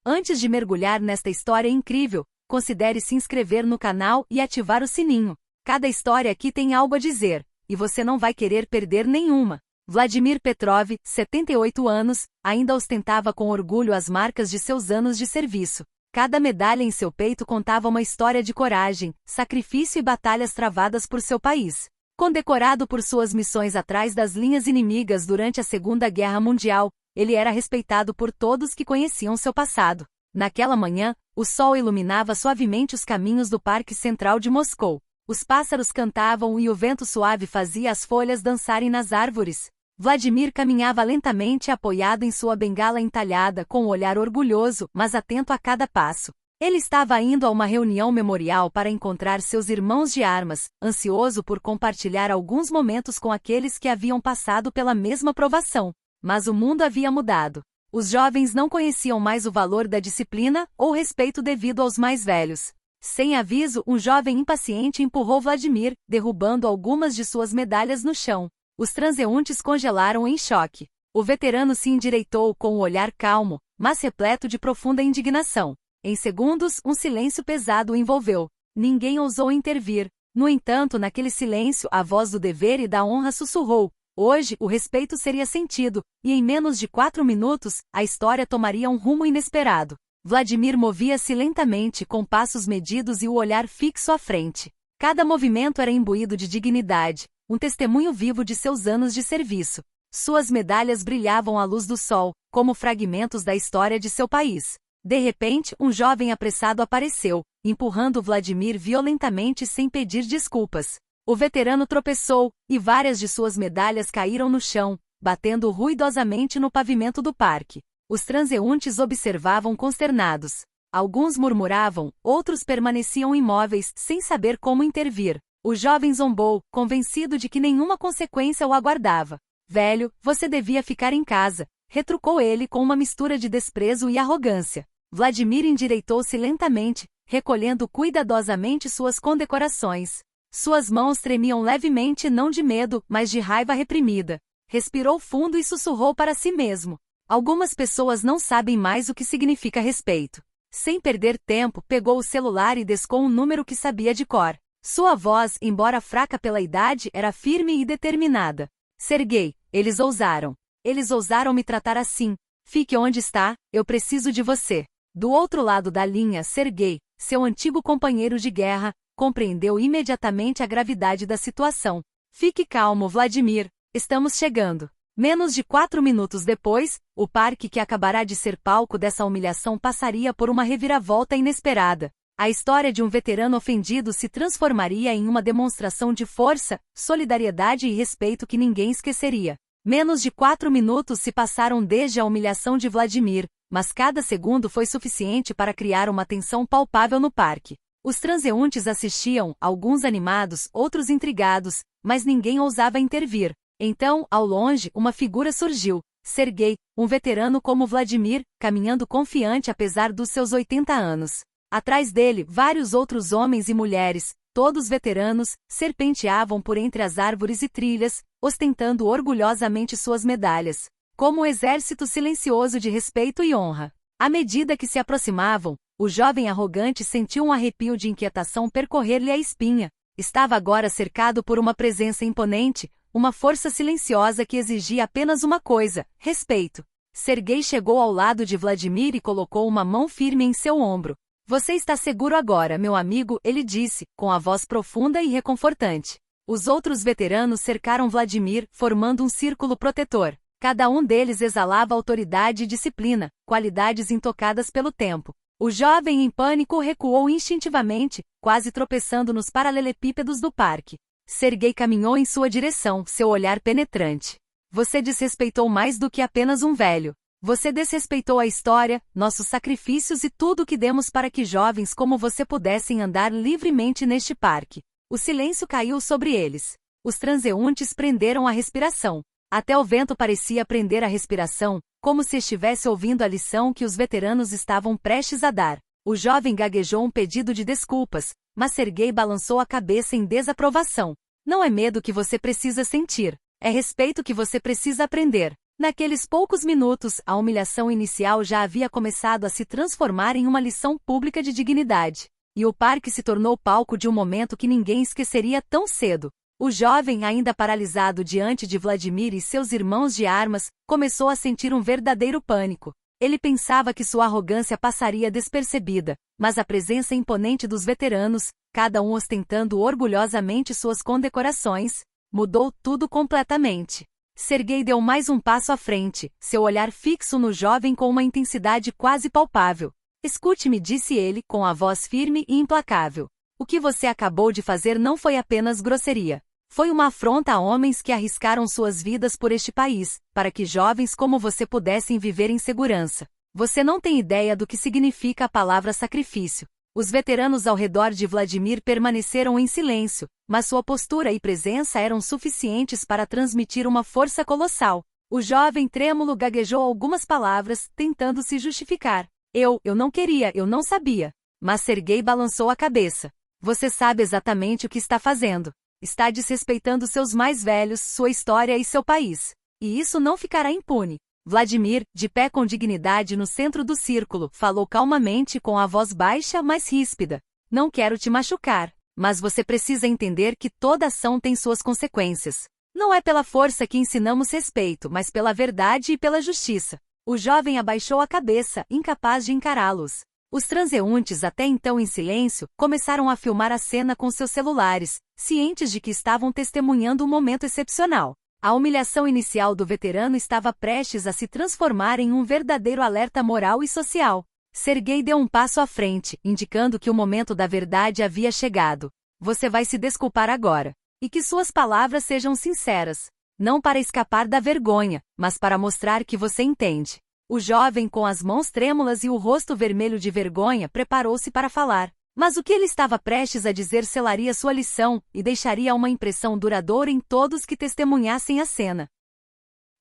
Antes de mergulhar nesta história incrível, considere se inscrever no canal e ativar o sininho. Cada história aqui tem algo a dizer, e você não vai querer perder nenhuma. Vladimir Petrov, 78 anos, ainda ostentava com orgulho as marcas de seus anos de serviço. Cada medalha em seu peito contava uma história de coragem, sacrifício e batalhas travadas por seu país. Condecorado por suas missões atrás das linhas inimigas durante a Segunda Guerra Mundial, ele era respeitado por todos que conheciam seu passado. Naquela manhã, o sol iluminava suavemente os caminhos do Parque Central de Moscou. Os pássaros cantavam e o vento suave fazia as folhas dançarem nas árvores. Vladimir caminhava lentamente apoiado em sua bengala entalhada com um olhar orgulhoso, mas atento a cada passo. Ele estava indo a uma reunião memorial para encontrar seus irmãos de armas, ansioso por compartilhar alguns momentos com aqueles que haviam passado pela mesma provação. Mas o mundo havia mudado. Os jovens não conheciam mais o valor da disciplina ou respeito devido aos mais velhos. Sem aviso, um jovem impaciente empurrou Vladimir, derrubando algumas de suas medalhas no chão. Os transeuntes congelaram em choque. O veterano se endireitou com um olhar calmo, mas repleto de profunda indignação. Em segundos, um silêncio pesado o envolveu. Ninguém ousou intervir. No entanto, naquele silêncio, a voz do dever e da honra sussurrou: hoje, o respeito seria sentido, e em menos de 4 minutos, a história tomaria um rumo inesperado. Vladimir movia-se lentamente com passos medidos e o olhar fixo à frente. Cada movimento era imbuído de dignidade, um testemunho vivo de seus anos de serviço. Suas medalhas brilhavam à luz do sol, como fragmentos da história de seu país. De repente, um jovem apressado apareceu, empurrando Vladimir violentamente sem pedir desculpas. O veterano tropeçou, e várias de suas medalhas caíram no chão, batendo ruidosamente no pavimento do parque. Os transeuntes observavam consternados. Alguns murmuravam, outros permaneciam imóveis, sem saber como intervir. O jovem zombou, convencido de que nenhuma consequência o aguardava. Velho, você devia ficar em casa, retrucou ele com uma mistura de desprezo e arrogância. Vladimir endireitou-se lentamente, recolhendo cuidadosamente suas condecorações. Suas mãos tremiam levemente não de medo, mas de raiva reprimida. Respirou fundo e sussurrou para si mesmo. Algumas pessoas não sabem mais o que significa respeito. Sem perder tempo, pegou o celular e descou um número que sabia de cor. Sua voz, embora fraca pela idade, era firme e determinada. Serguei, eles ousaram. Eles ousaram me tratar assim. Fique onde está, eu preciso de você. Do outro lado da linha, Serguei, seu antigo companheiro de guerra, compreendeu imediatamente a gravidade da situação. Fique calmo, Vladimir. Estamos chegando. Menos de 4 minutos depois, o parque que acabará de ser palco dessa humilhação passaria por uma reviravolta inesperada. A história de um veterano ofendido se transformaria em uma demonstração de força, solidariedade e respeito que ninguém esqueceria. Menos de 4 minutos se passaram desde a humilhação de Vladimir, mas cada segundo foi suficiente para criar uma tensão palpável no parque. Os transeuntes assistiam, alguns animados, outros intrigados, mas ninguém ousava intervir. Então, ao longe, uma figura surgiu. Serguei, um veterano como Vladimir, caminhando confiante apesar dos seus 80 anos. Atrás dele, vários outros homens e mulheres, todos veteranos, serpenteavam por entre as árvores e trilhas, ostentando orgulhosamente suas medalhas, como um exército silencioso de respeito e honra. À medida que se aproximavam, o jovem arrogante sentiu um arrepio de inquietação percorrer-lhe a espinha. Estava agora cercado por uma presença imponente, uma força silenciosa que exigia apenas uma coisa: respeito. Serguei chegou ao lado de Vladimir e colocou uma mão firme em seu ombro. Você está seguro agora, meu amigo, ele disse, com a voz profunda e reconfortante. Os outros veteranos cercaram Vladimir, formando um círculo protetor. Cada um deles exalava autoridade e disciplina, qualidades intocadas pelo tempo. O jovem em pânico recuou instintivamente, quase tropeçando nos paralelepípedos do parque. Serguei caminhou em sua direção, seu olhar penetrante. Você desrespeitou mais do que apenas um velho. Você desrespeitou a história, nossos sacrifícios e tudo o que demos para que jovens como você pudessem andar livremente neste parque. O silêncio caiu sobre eles. Os transeuntes prenderam a respiração. Até o vento parecia prender a respiração, como se estivesse ouvindo a lição que os veteranos estavam prestes a dar. O jovem gaguejou um pedido de desculpas, mas Serguei balançou a cabeça em desaprovação. Não é medo que você precisa sentir. É respeito que você precisa aprender. Naqueles poucos minutos, a humilhação inicial já havia começado a se transformar em uma lição pública de dignidade. E o parque se tornou palco de um momento que ninguém esqueceria tão cedo. O jovem, ainda paralisado diante de Vladimir e seus irmãos de armas, começou a sentir um verdadeiro pânico. Ele pensava que sua arrogância passaria despercebida, mas a presença imponente dos veteranos, cada um ostentando orgulhosamente suas condecorações, mudou tudo completamente. Sergei deu mais um passo à frente, seu olhar fixo no jovem com uma intensidade quase palpável. Escute-me, disse ele, com a voz firme e implacável. O que você acabou de fazer não foi apenas grosseria. Foi uma afronta a homens que arriscaram suas vidas por este país, para que jovens como você pudessem viver em segurança. Você não tem ideia do que significa a palavra sacrifício. Os veteranos ao redor de Vladimir permaneceram em silêncio, mas sua postura e presença eram suficientes para transmitir uma força colossal. O jovem trêmulo gaguejou algumas palavras, tentando se justificar. Eu não queria, eu não sabia. Mas Sergei balançou a cabeça. Você sabe exatamente o que está fazendo. Está desrespeitando seus mais velhos, sua história e seu país. E isso não ficará impune. Vladimir, de pé com dignidade no centro do círculo, falou calmamente com a voz baixa, mas ríspida. Não quero te machucar, mas você precisa entender que toda ação tem suas consequências. Não é pela força que ensinamos respeito, mas pela verdade e pela justiça. O jovem abaixou a cabeça, incapaz de encará-los. Os transeuntes, até então em silêncio, começaram a filmar a cena com seus celulares, cientes de que estavam testemunhando um momento excepcional. A humilhação inicial do veterano estava prestes a se transformar em um verdadeiro alerta moral e social. Sergei deu um passo à frente, indicando que o momento da verdade havia chegado. Você vai se desculpar agora. E que suas palavras sejam sinceras. Não para escapar da vergonha, mas para mostrar que você entende. O jovem, com as mãos trêmulas e o rosto vermelho de vergonha, preparou-se para falar. Mas o que ele estava prestes a dizer selaria sua lição e deixaria uma impressão duradoura em todos que testemunhassem a cena.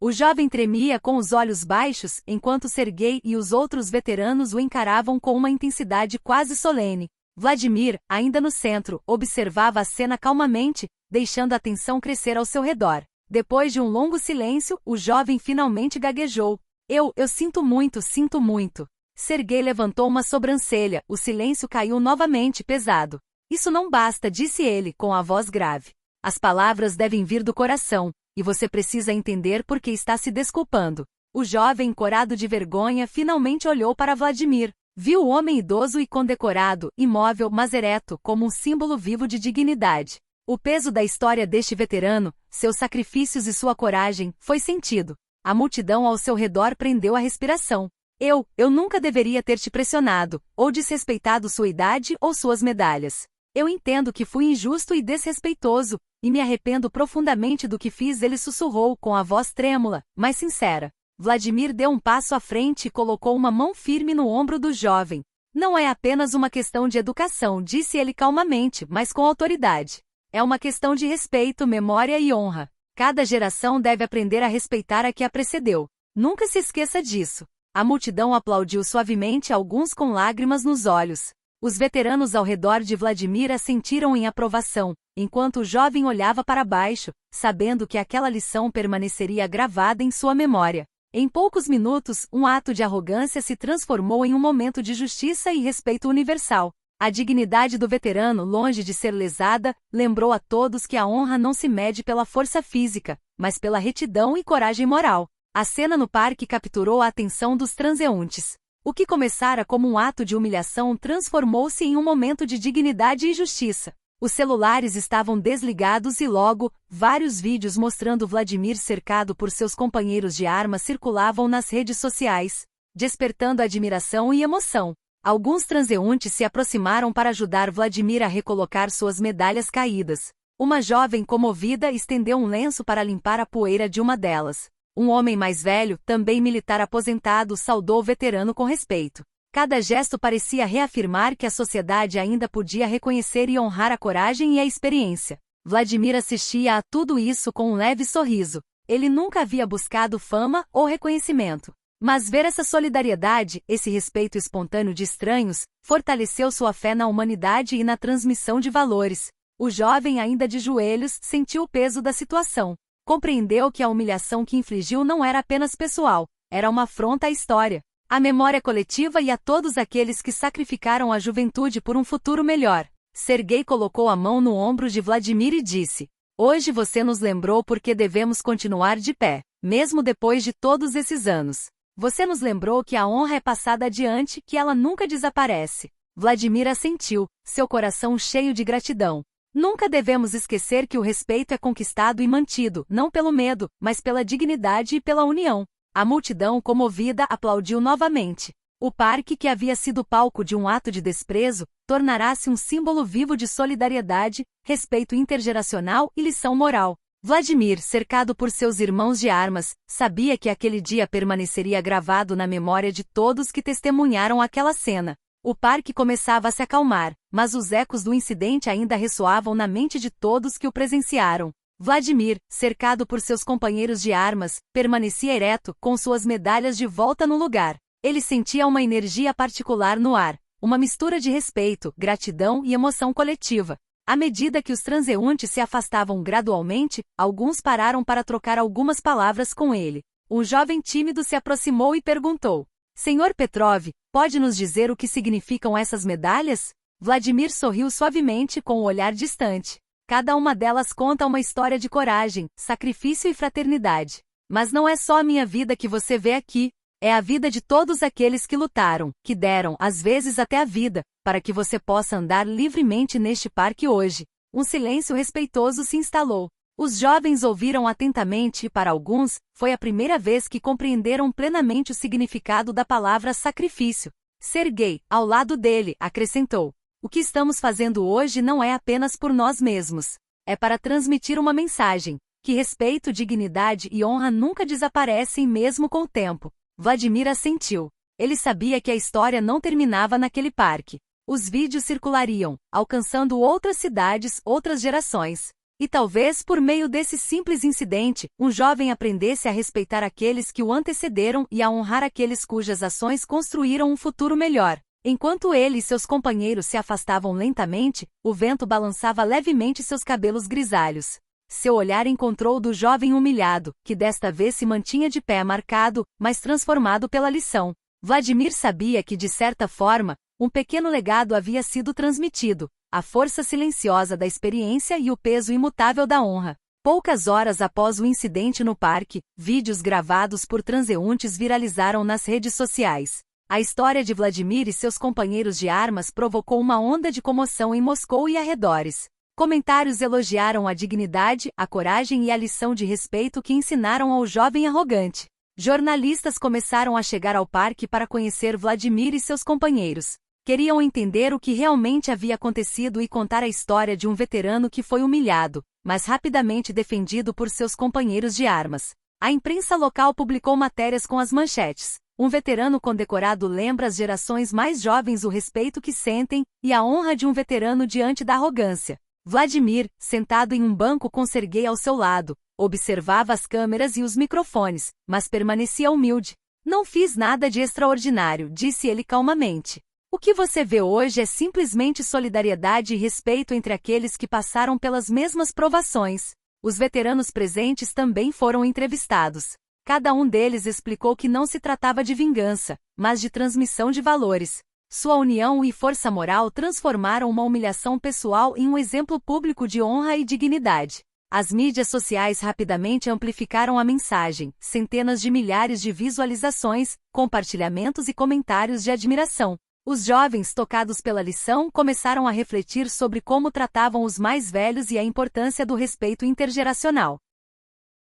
O jovem tremia com os olhos baixos, enquanto Sergei e os outros veteranos o encaravam com uma intensidade quase solene. Vladimir, ainda no centro, observava a cena calmamente, deixando a tensão crescer ao seu redor. Depois de um longo silêncio, o jovem finalmente gaguejou. Eu sinto muito, sinto muito. Sergei levantou uma sobrancelha, o silêncio caiu novamente pesado. Isso não basta, disse ele, com a voz grave. As palavras devem vir do coração, e você precisa entender por que está se desculpando. O jovem, corado de vergonha, finalmente olhou para Vladimir. Viu o homem idoso e condecorado, imóvel, mas ereto, como um símbolo vivo de dignidade. O peso da história deste veterano, seus sacrifícios e sua coragem, foi sentido. A multidão ao seu redor prendeu a respiração. Eu nunca deveria ter te pressionado, ou desrespeitado sua idade ou suas medalhas. Eu entendo que fui injusto e desrespeitoso, e me arrependo profundamente do que fiz, ele sussurrou com a voz trêmula, mas sincera. Vladimir deu um passo à frente e colocou uma mão firme no ombro do jovem. Não é apenas uma questão de educação, disse ele calmamente, mas com autoridade. É uma questão de respeito, memória e honra. Cada geração deve aprender a respeitar a que a precedeu. Nunca se esqueça disso. A multidão aplaudiu suavemente, alguns com lágrimas nos olhos. Os veteranos ao redor de Vladimir assentiram em aprovação, enquanto o jovem olhava para baixo, sabendo que aquela lição permaneceria gravada em sua memória. Em poucos minutos, um ato de arrogância se transformou em um momento de justiça e respeito universal. A dignidade do veterano, longe de ser lesada, lembrou a todos que a honra não se mede pela força física, mas pela retidão e coragem moral. A cena no parque capturou a atenção dos transeuntes. O que começara como um ato de humilhação transformou-se em um momento de dignidade e justiça. Os celulares estavam desligados e logo, vários vídeos mostrando Vladimir cercado por seus companheiros de armas circulavam nas redes sociais, despertando admiração e emoção. Alguns transeuntes se aproximaram para ajudar Vladimir a recolocar suas medalhas caídas. Uma jovem comovida estendeu um lenço para limpar a poeira de uma delas. Um homem mais velho, também militar aposentado, saudou o veterano com respeito. Cada gesto parecia reafirmar que a sociedade ainda podia reconhecer e honrar a coragem e a experiência. Vladimir assistia a tudo isso com um leve sorriso. Ele nunca havia buscado fama ou reconhecimento. Mas ver essa solidariedade, esse respeito espontâneo de estranhos, fortaleceu sua fé na humanidade e na transmissão de valores. O jovem, ainda de joelhos, sentiu o peso da situação. Compreendeu que a humilhação que infligiu não era apenas pessoal, era uma afronta à história, à memória coletiva e a todos aqueles que sacrificaram a juventude por um futuro melhor. Sergei colocou a mão no ombro de Vladimir e disse: "Hoje você nos lembrou porque devemos continuar de pé, mesmo depois de todos esses anos. Você nos lembrou que a honra é passada adiante, que ela nunca desaparece." Vladimir assentiu, seu coração cheio de gratidão. Nunca devemos esquecer que o respeito é conquistado e mantido, não pelo medo, mas pela dignidade e pela união. A multidão, comovida, aplaudiu novamente. O parque, que havia sido palco de um ato de desprezo, tornará-se um símbolo vivo de solidariedade, respeito intergeracional e lição moral. Vladimir, cercado por seus irmãos de armas, sabia que aquele dia permaneceria gravado na memória de todos que testemunharam aquela cena. O parque começava a se acalmar, mas os ecos do incidente ainda ressoavam na mente de todos que o presenciaram. Vladimir, cercado por seus companheiros de armas, permanecia ereto, com suas medalhas de volta no lugar. Ele sentia uma energia particular no ar, uma mistura de respeito, gratidão e emoção coletiva. À medida que os transeuntes se afastavam gradualmente, alguns pararam para trocar algumas palavras com ele. Um jovem tímido se aproximou e perguntou: "Senhor Petrov, pode nos dizer o que significam essas medalhas?" Vladimir sorriu suavemente com o olhar distante. "Cada uma delas conta uma história de coragem, sacrifício e fraternidade. Mas não é só a minha vida que você vê aqui. É a vida de todos aqueles que lutaram, que deram, às vezes até a vida, para que você possa andar livremente neste parque hoje." Um silêncio respeitoso se instalou. Os jovens ouviram atentamente e, para alguns, foi a primeira vez que compreenderam plenamente o significado da palavra sacrifício. Sergei, ao lado dele, acrescentou: "O que estamos fazendo hoje não é apenas por nós mesmos. É para transmitir uma mensagem, que respeito, dignidade e honra nunca desaparecem mesmo com o tempo." Vladimir assentiu. Ele sabia que a história não terminava naquele parque. Os vídeos circulariam, alcançando outras cidades, outras gerações. E talvez por meio desse simples incidente, um jovem aprendesse a respeitar aqueles que o antecederam e a honrar aqueles cujas ações construíram um futuro melhor. Enquanto ele e seus companheiros se afastavam lentamente, o vento balançava levemente seus cabelos grisalhos. Seu olhar encontrou o do jovem humilhado, que desta vez se mantinha de pé marcado, mas transformado pela lição. Vladimir sabia que, de certa forma, um pequeno legado havia sido transmitido: a força silenciosa da experiência e o peso imutável da honra. Poucas horas após o incidente no parque, vídeos gravados por transeuntes viralizaram nas redes sociais. A história de Vladimir e seus companheiros de armas provocou uma onda de comoção em Moscou e arredores. Comentários elogiaram a dignidade, a coragem e a lição de respeito que ensinaram ao jovem arrogante. Jornalistas começaram a chegar ao parque para conhecer Vladimir e seus companheiros. Queriam entender o que realmente havia acontecido e contar a história de um veterano que foi humilhado, mas rapidamente defendido por seus companheiros de armas. A imprensa local publicou matérias com as manchetes: "Um veterano condecorado lembra às gerações mais jovens o respeito que sentem e a honra de um veterano diante da arrogância." Vladimir, sentado em um banco com Sergei ao seu lado, observava as câmeras e os microfones, mas permanecia humilde. "Não fiz nada de extraordinário", disse ele calmamente. "O que você vê hoje é simplesmente solidariedade e respeito entre aqueles que passaram pelas mesmas provações." Os veteranos presentes também foram entrevistados. Cada um deles explicou que não se tratava de vingança, mas de transmissão de valores. Sua união e força moral transformaram uma humilhação pessoal em um exemplo público de honra e dignidade. As mídias sociais rapidamente amplificaram a mensagem: centenas de milhares de visualizações, compartilhamentos e comentários de admiração. Os jovens, tocados pela lição, começaram a refletir sobre como tratavam os mais velhos e a importância do respeito intergeracional.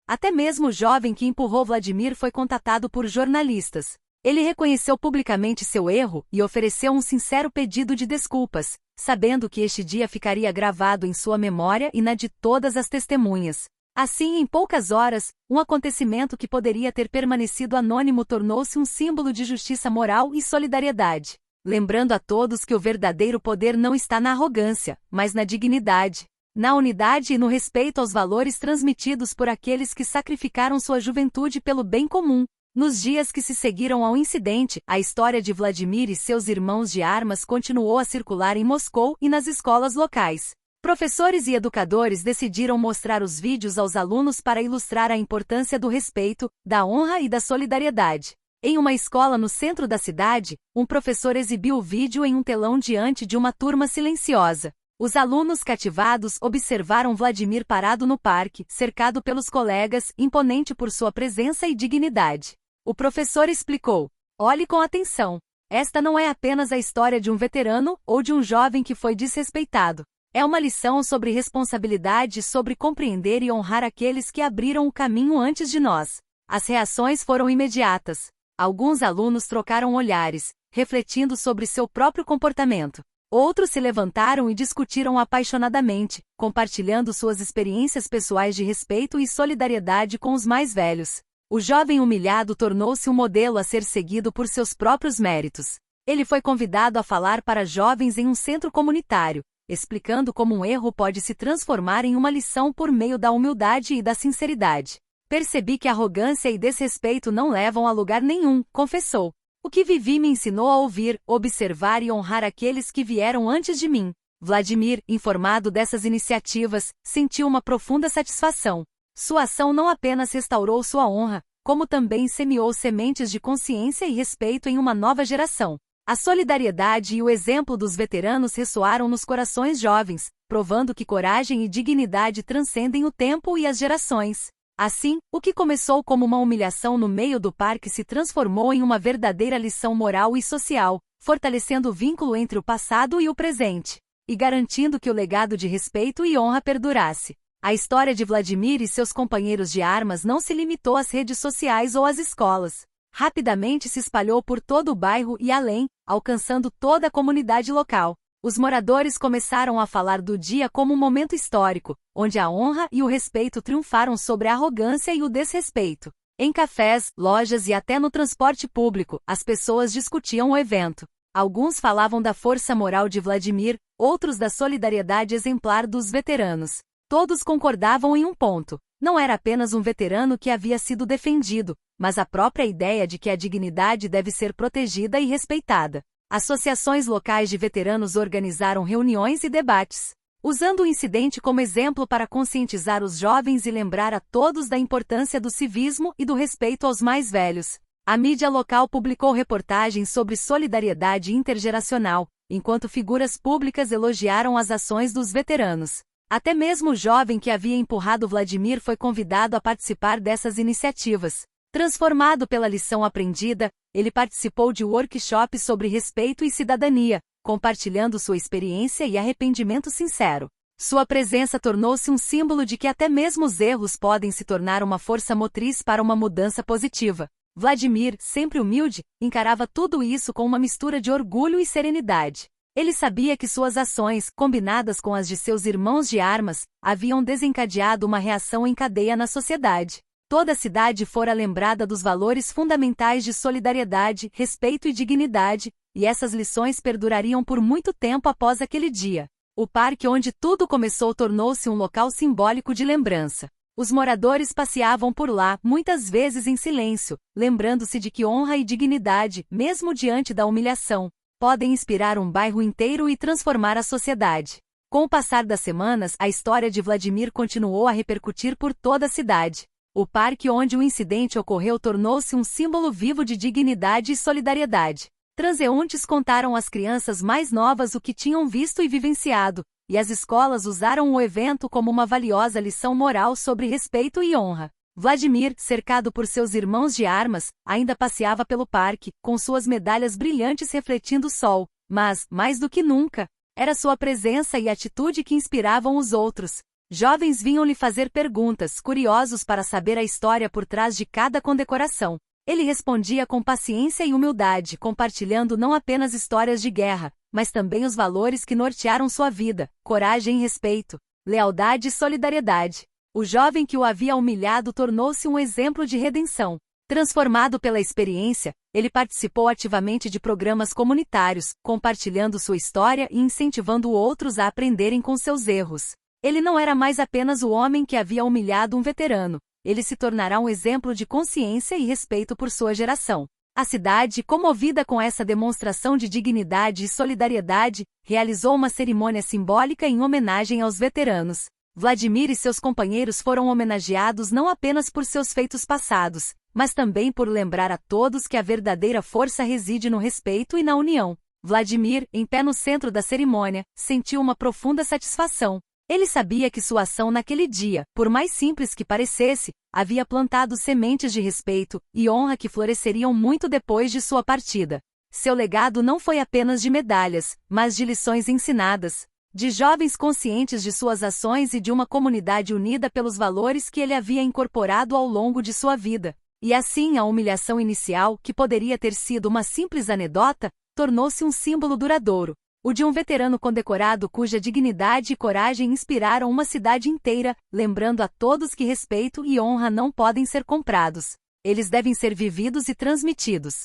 Até mesmo o jovem que empurrou Vladimir foi contatado por jornalistas. Ele reconheceu publicamente seu erro e ofereceu um sincero pedido de desculpas, sabendo que este dia ficaria gravado em sua memória e na de todas as testemunhas. Assim, em poucas horas, um acontecimento que poderia ter permanecido anônimo tornou-se um símbolo de justiça moral e solidariedade, lembrando a todos que o verdadeiro poder não está na arrogância, mas na dignidade, na unidade e no respeito aos valores transmitidos por aqueles que sacrificaram sua juventude pelo bem comum. Nos dias que se seguiram ao incidente, a história de Vladimir e seus irmãos de armas continuou a circular em Moscou e nas escolas locais. Professores e educadores decidiram mostrar os vídeos aos alunos para ilustrar a importância do respeito, da honra e da solidariedade. Em uma escola no centro da cidade, um professor exibiu o vídeo em um telão diante de uma turma silenciosa. Os alunos cativados observaram Vladimir parado no parque, cercado pelos colegas, imponente por sua presença e dignidade. O professor explicou: "Olhe com atenção. Esta não é apenas a história de um veterano ou de um jovem que foi desrespeitado. É uma lição sobre responsabilidade e sobre compreender e honrar aqueles que abriram o caminho antes de nós." As reações foram imediatas. Alguns alunos trocaram olhares, refletindo sobre seu próprio comportamento. Outros se levantaram e discutiram apaixonadamente, compartilhando suas experiências pessoais de respeito e solidariedade com os mais velhos. O jovem humilhado tornou-se um modelo a ser seguido por seus próprios méritos. Ele foi convidado a falar para jovens em um centro comunitário, explicando como um erro pode se transformar em uma lição por meio da humildade e da sinceridade. "Percebi que arrogância e desrespeito não levam a lugar nenhum", confessou. "O que vivi me ensinou a ouvir, observar e honrar aqueles que vieram antes de mim." Vladimir, informado dessas iniciativas, sentiu uma profunda satisfação. Sua ação não apenas restaurou sua honra, como também semeou sementes de consciência e respeito em uma nova geração. A solidariedade e o exemplo dos veteranos ressoaram nos corações jovens, provando que coragem e dignidade transcendem o tempo e as gerações. Assim, o que começou como uma humilhação no meio do parque se transformou em uma verdadeira lição moral e social, fortalecendo o vínculo entre o passado e o presente, e garantindo que o legado de respeito e honra perdurasse. A história de Vladimir e seus companheiros de armas não se limitou às redes sociais ou às escolas. Rapidamente se espalhou por todo o bairro e além, alcançando toda a comunidade local. Os moradores começaram a falar do dia como um momento histórico, onde a honra e o respeito triunfaram sobre a arrogância e o desrespeito. Em cafés, lojas e até no transporte público, as pessoas discutiam o evento. Alguns falavam da força moral de Vladimir, outros da solidariedade exemplar dos veteranos. Todos concordavam em um ponto: não era apenas um veterano que havia sido defendido, mas a própria ideia de que a dignidade deve ser protegida e respeitada. Associações locais de veteranos organizaram reuniões e debates, usando o incidente como exemplo para conscientizar os jovens e lembrar a todos da importância do civismo e do respeito aos mais velhos. A mídia local publicou reportagens sobre solidariedade intergeracional, enquanto figuras públicas elogiaram as ações dos veteranos. Até mesmo o jovem que havia empurrado Vladimir foi convidado a participar dessas iniciativas. Transformado pela lição aprendida, ele participou de workshops sobre respeito e cidadania, compartilhando sua experiência e arrependimento sincero. Sua presença tornou-se um símbolo de que até mesmo os erros podem se tornar uma força motriz para uma mudança positiva. Vladimir, sempre humilde, encarava tudo isso com uma mistura de orgulho e serenidade. Ele sabia que suas ações, combinadas com as de seus irmãos de armas, haviam desencadeado uma reação em cadeia na sociedade. Toda a cidade fora lembrada dos valores fundamentais de solidariedade, respeito e dignidade, e essas lições perdurariam por muito tempo após aquele dia. O parque onde tudo começou tornou-se um local simbólico de lembrança. Os moradores passeavam por lá, muitas vezes em silêncio, lembrando-se de que honra e dignidade, mesmo diante da humilhação, podem inspirar um bairro inteiro e transformar a sociedade. Com o passar das semanas, a história de Vladimir continuou a repercutir por toda a cidade. O parque onde o incidente ocorreu tornou-se um símbolo vivo de dignidade e solidariedade. Transeuntes contaram às crianças mais novas o que tinham visto e vivenciado, e as escolas usaram o evento como uma valiosa lição moral sobre respeito e honra. Vladimir, cercado por seus irmãos de armas, ainda passeava pelo parque, com suas medalhas brilhantes refletindo o sol, mas, mais do que nunca, era sua presença e atitude que inspiravam os outros. Jovens vinham lhe fazer perguntas, curiosos para saber a história por trás de cada condecoração. Ele respondia com paciência e humildade, compartilhando não apenas histórias de guerra, mas também os valores que nortearam sua vida: coragem e respeito, lealdade e solidariedade. O jovem que o havia humilhado tornou-se um exemplo de redenção. Transformado pela experiência, ele participou ativamente de programas comunitários, compartilhando sua história e incentivando outros a aprenderem com seus erros. Ele não era mais apenas o homem que havia humilhado um veterano. Ele se tornará um exemplo de consciência e respeito por sua geração. A cidade, comovida com essa demonstração de dignidade e solidariedade, realizou uma cerimônia simbólica em homenagem aos veteranos. Vladimir e seus companheiros foram homenageados não apenas por seus feitos passados, mas também por lembrar a todos que a verdadeira força reside no respeito e na união. Vladimir, em pé no centro da cerimônia, sentiu uma profunda satisfação. Ele sabia que sua ação naquele dia, por mais simples que parecesse, havia plantado sementes de respeito e honra que floresceriam muito depois de sua partida. Seu legado não foi apenas de medalhas, mas de lições ensinadas, de jovens conscientes de suas ações e de uma comunidade unida pelos valores que ele havia incorporado ao longo de sua vida. E assim a humilhação inicial, que poderia ter sido uma simples anedota, tornou-se um símbolo duradouro. O de um veterano condecorado cuja dignidade e coragem inspiraram uma cidade inteira, lembrando a todos que respeito e honra não podem ser comprados. Eles devem ser vividos e transmitidos.